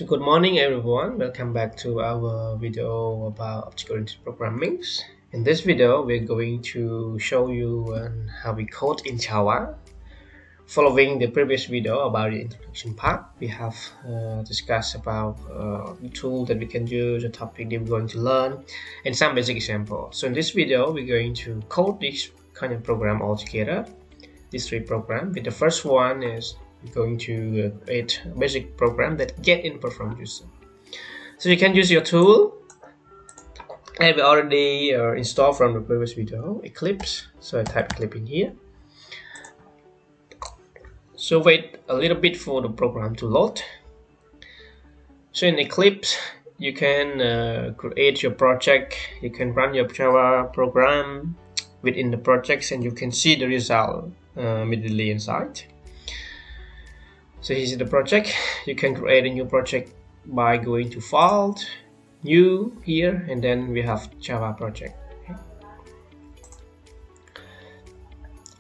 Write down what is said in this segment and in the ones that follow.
So good morning everyone, welcome back to our video about object-oriented programming. In this video we're going to show you how we code in Java. Following the previous video about the introduction part, we have discussed about the tool that we can use, the topic that we're going to learn, and some basic examples. So in this video we're going to code this kind of program all together, these three programs. The first one is going to create a basic program that get input from user. So you can use your tool, and we already installed from the previous video, Eclipse. So I type Eclipse in here. So wait a little bit for the program to load. So in Eclipse, you can create your project. You can run your Java program within the projects, and you can see the result immediately inside. So here's the project. You can create a new project by going to File, New here, and then we have Java project. Okay.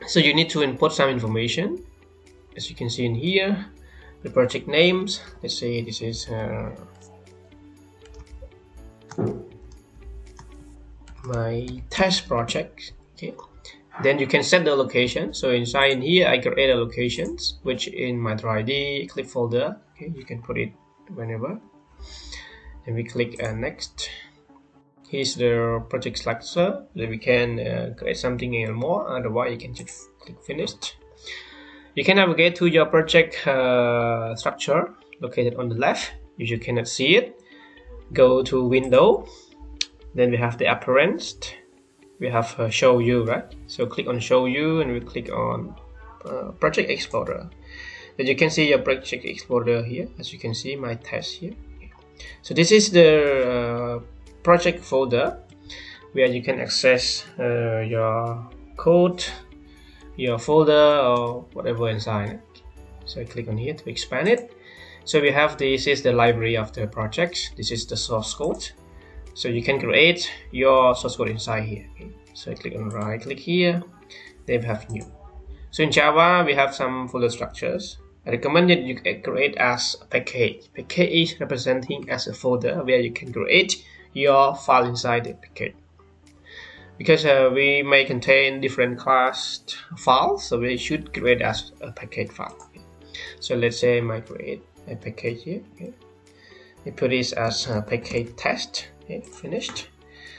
So you need to input some information. As you can see in here, the project names. Let's say this is my test project. Okay. Then you can set the location. So inside in here, I create a locations, which in my .id Eclipse folder. Okay, you can put it whenever. Then we click next. Here's the project structure. Then we can create something else more. Otherwise, you can just click finished. You can navigate to your project structure located on the left. If you cannot see it, go to Window. Then we have the appearance. We have show you, right? So click on show you, and we click on project explorer. Then you can see your project explorer here. As you can see, my test here. So this is the project folder where you can access your code, your folder, or whatever inside. So I click on here to expand it. So we have this is the library of the project. This is the source code. So you can create your source code inside here. Okay. So I click on right click here, then we have new. So in Java we have some folder structures. I recommend that you create as a package. Package is representing as a folder where you can create your file inside the package. Because we may contain different class files, so we should create as a package file. Okay. So let's say I might create a package here. Okay. I put this as a package test. Okay, finished.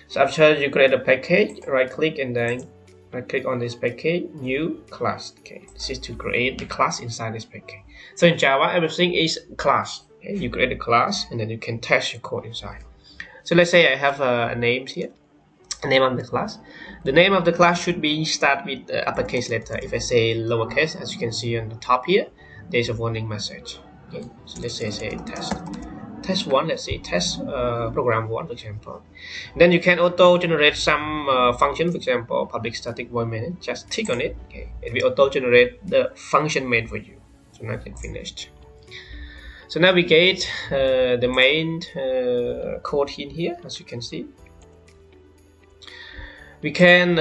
So after you create a package, right click and then right click on this package, new class. Okay, this is to create the class inside this package. So in Java, everything is class. Okay, you create a class and then you can test your code inside. So let's say I have a name here, a name of the class. The name of the class should be start with the uppercase letter. If I say lowercase, as you can see on the top here, there's a warning message. Okay, so let's say test 1, let's say test program 1, for example. Then you can auto generate some function, for example public static void main. Just tick on it. Okay, it will auto generate the function main for you. So now click finished. So navigate the main code in here. As you can see, we can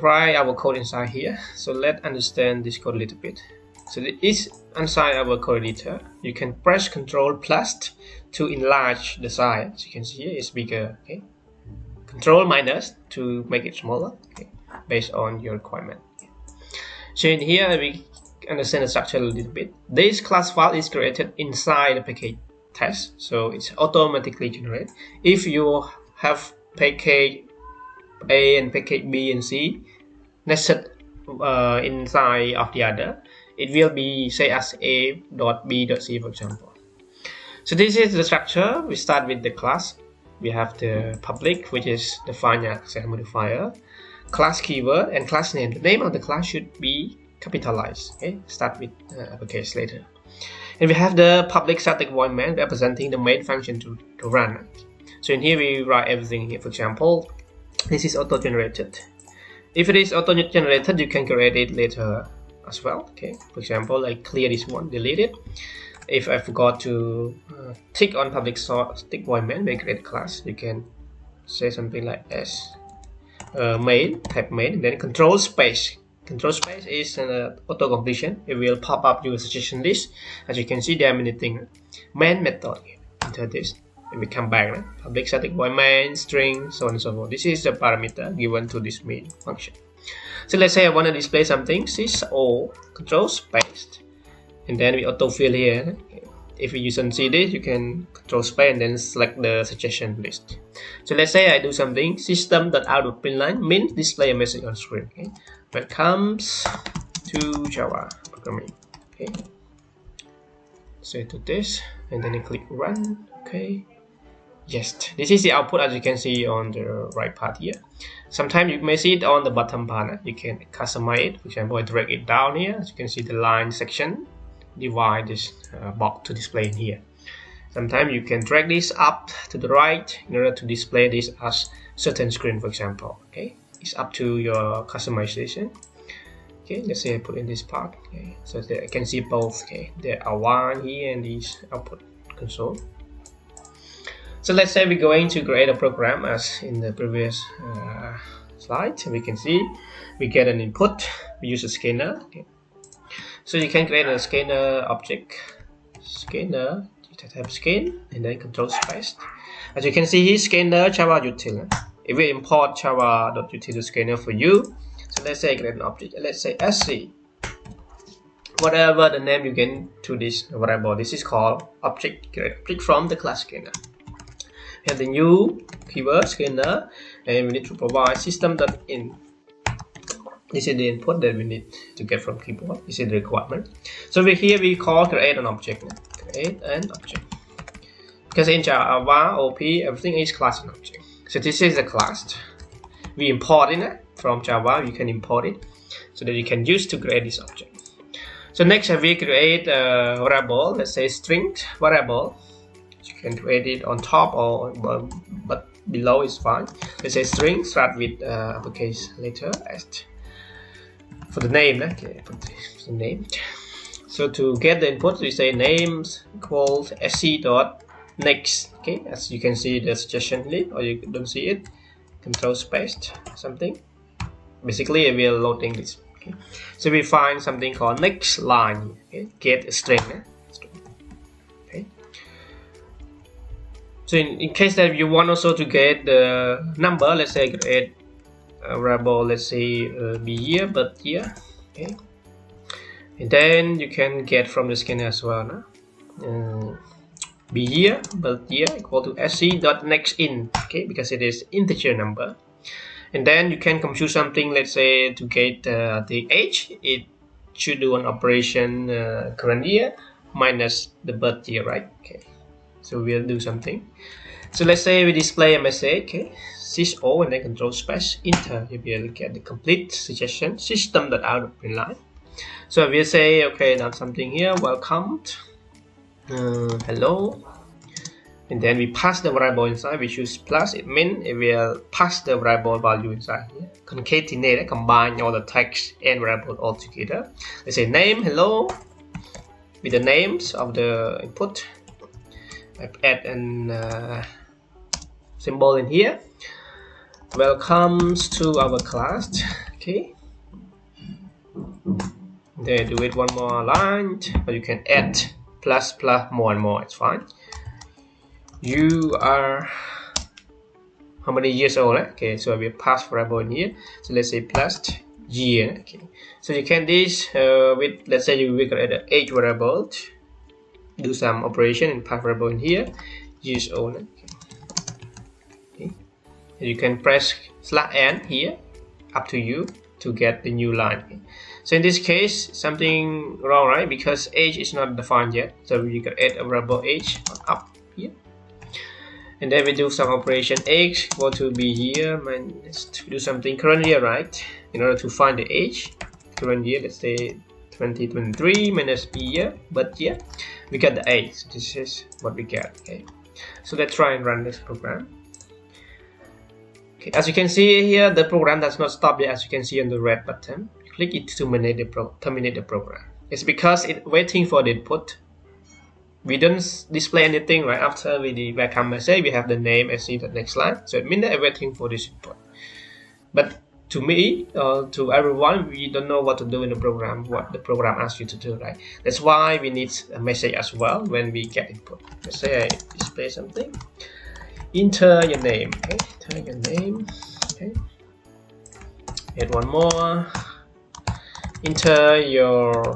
write our code inside here. So let's understand this code a little bit. So it is inside our code editor. You can press Ctrl plus to enlarge the size. As you can see here, it's bigger. Okay. Ctrl minus to make it smaller. Okay. Based on your requirement. So in here we understand the structure a little bit. This class file is created inside the package test, so it's automatically generated. If you have package A and package B and C nested inside of the other, it will be say as A.B.C, for example. So this is the structure. We start with the class. We have the public, which is the final access modifier, class keyword, and class name. The name of the class should be capitalized. Okay, start with uppercase later. And we have the public static void main representing the main function to run. So in here we write everything here. For example, this is auto-generated. If it is auto-generated, you can create it later as well. Okay, for example, I clear this one, delete it. If I forgot to tick on public static void main, we create a class. You can say something like s main, type main, then control space Control space is auto completion. It will pop up your suggestion list. As you can see, there are many things. Main method, enter this. And we come back, right? Public static void main, string, so on and so forth. This is the parameter given to this main function. So let's say I want to display something, sys control space, and then we autofill here. If you using CD, you can control space and then select the suggestion list. So let's say I do something, system.out.println means display a message on screen. Okay? Welcome to Java programming. Okay. Say to this, and then you click run. Okay. Yes, this is the output as you can see on the right part here. Sometimes you may see it on the bottom part. You can customize it. For example, I drag it down here. As you can see the line section, divide this box to display in here. Sometimes you can drag this up to the right in order to display this as certain screen, for example. Okay, it's up to your customization. Okay, let's say I put in this part. Okay, so that I can see both. Okay, there are one here and this output console. So let's say we're going to create a program as in the previous slide. We can see we get an input. We use a scanner. Okay. So you can create a scanner object. Scanner, you type scan and then control space. As you can see here, scanner Java util. If we import java.util scanner for you, so let's say I create an object. Let's say sc. Whatever the name you get to this variable, this is called object. Create object from the class scanner. We have the new keyword scanner, and we need to provide system.in. This is the input that we need to get from keyboard. This is the requirement. So here we call create an object. Create an object. Because in Java, OP, everything is class and object. So this is the class. We import it from Java. You can import it so that you can use to create this object. So next we create a variable. Let's say string variable. You can create it on top or but below is fine. Let's say string start with uppercase letter S. For the name, okay, put the name. So to get the input, we say names equals sc.next. Okay, as you can see the suggestion list, or you don't see it, control space something. Basically, we are loading this. Okay, so we find something called next line. Okay, get a string. Okay. So in case that you want also to get the number, let's say create a variable, let's say be year, but year. Okay, and then you can get from the scanner as well. Be year, but year equal to sc.nextIn. Okay, because it is integer number. And then you can compute something. Let's say to get the age, it should do an operation current year minus the birth year, right? Okay. So we'll do something. So let's say we display a message, okay, sys and then control space enter. You will get the complete suggestion system.out.println. So we'll say, okay, now something here, welcome, hello, and then we pass the variable inside. We choose plus. It means it will pass the variable value inside here. Concatenate, combine all the text and variable all together. Let's say name, hello, with the names of the input. I add an symbol in here. Welcome to our class. Okay. Then do it one more line, but you can add plus more and more. It's fine. You are how many years old? Okay, so we pass variable in here. So let's say plus year. Okay. So you can this with, let's say you will create an age variable. Do some operation and pass variable in here. Years old. Okay. And you can press /n here, up to you to get the new line. Okay. So in this case, something wrong, right? Because age is not defined yet. So you can add a variable age up here. And then we do some operation age equal to be here minus do something current year, right? In order to find the age, current year, let's say 2023 minus b year, but yeah, we get the age. So this is what we get. Okay, so let's try and run this program. Okay, as you can see here, the program does not stop yet. As you can see on the red button, you click it to terminate the program. It's because it's waiting for the input. We don't display anything right after we welcome message. We have the name sc.next line, so it means that I'm waiting for this input. But to me, to everyone, we don't know what to do in the program, what the program asks you to do, right? That's why we need a message as well when we get input. Let's say I display something. Enter your name. Okay, enter your name. Okay. Add one more. Enter your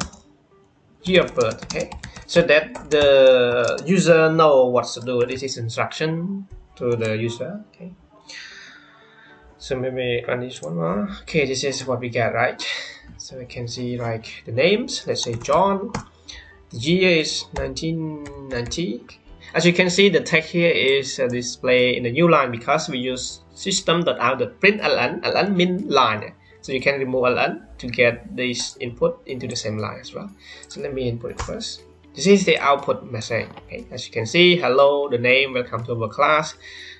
year of birth. Okay, so that the user know what to do. This is instruction to the user. Okay. So maybe run this one more. Okay, this is what we get, right? So we can see like the names. Let's say John. The year is 1990. As you can see, the text here is displayed in the new line because we use system.out.println. ln means line. So you can remove ln to get this input into the same line as well. So let me input it first. This is the output message. Okay, as you can see, hello, the name, welcome to our class,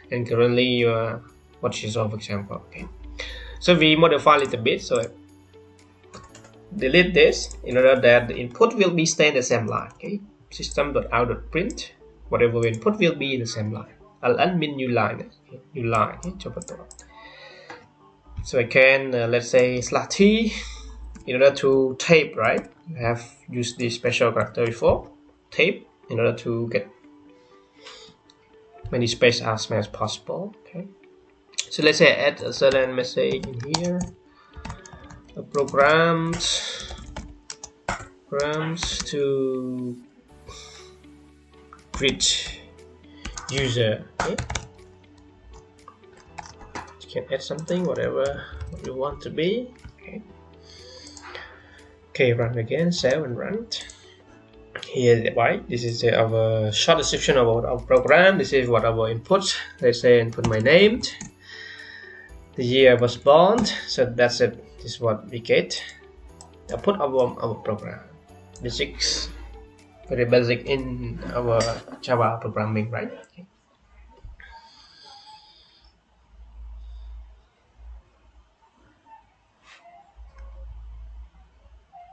and currently you are watch your zone, for example. Okay, so we modify a little bit, so delete this in order that the input will be stay in the same line. Okay, system.out.print, whatever we input will be in the same line. ln means new line. Okay, new line. Okay, so I can let's say /t in order to tape, right? You have used this special character before, tape, in order to get many space as much as possible. Okay. So let's say add a certain message in here. Programs to greet user. Okay. You can add something, whatever you want to be. Okay. Okay, run again, save and run. Here, right? This is our short description about our program. This is what our input. Let's say input my name. The year I was born, so that's it. This is what we get. Output of our program. Basics, very basic in our Java programming, right? Okay.